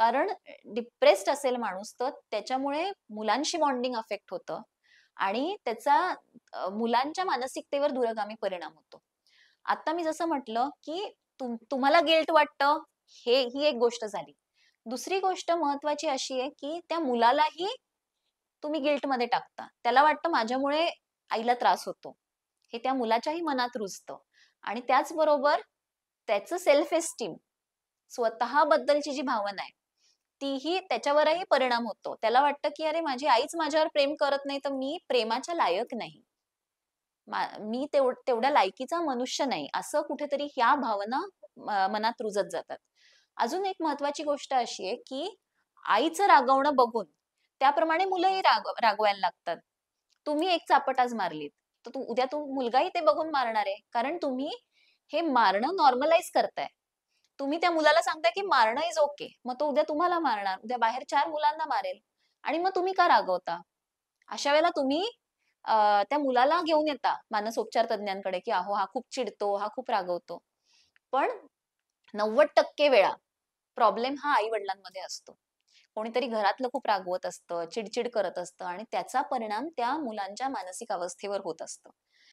कारण डिप्रेस्ड असेल माणूस तर त्याच्यामुळे मुलांशी बॉन्डिंग अफेक्ट होतं आणि त्याचा मुलांच्या मानसिकतेवर दूरगामी परिणाम होतो. आता मी जसं म्हटलं, की तुम्हाला गिल्ट वाटतं, ही एक गोष्ट झाली. दुसरी गोष्ट महत्वाची अशी आहे, की त्या मुलालाही तुम्ही गिल्टमध्ये टाकता. त्याला वाटतं माझ्यामुळे आईला त्रास होतो. हे त्या मुलाच्याही मनात रुजतं आणि त्याचबरोबर त्याचं सेल्फ एस्टीम, स्वतःबद्दलची जी भावना आहे, तीही त्याच्यावरही परिणाम होतो. त्याला वाटतं, की अरे माझी आईच माझ्यावर प्रेम करत नाही, तर मी प्रेमाच्या लायक नाही. मी तेवढ्या लायकीचा मनुष्य नाही, असं कुठेतरी ह्या भावना मनात रुजत जातात. अजून एक महत्वाची गोष्ट अशी आहे, की आईचं रागवणं बघून त्याप्रमाणे मुलंही रागवायला लागतात. तुम्ही एक चापट आज मारलीत, तर उद्या मुलगाही ते बघून मारणार आहे. कारण तुम्ही हे मारणं नॉर्मलाइज करताय. तुम्ही त्या मुलाला सांगताय, की मारणं इज ओके. मग तो उद्या तुम्हाला मारणार, उद्या बाहेर 4 मुलांना मारेल आणि मग तुम्ही का रागवता? अशा वेळेला तुम्ही त्या मुलाला घेऊन येता मानसोपचार तज्ञांकडे, की अहो हा खूप चिडतो, हा खूप रागवतो. पण 90% वेळा प्रॉब्लेम हा आई-वडिलांमध्ये असतो. कोणीतरी घरातलं खूप रागवत असतं, चिडचिड करत असतं आणि त्याचा परिणाम त्या मुलांच्या मानसिक अवस्थेवर होत असतो.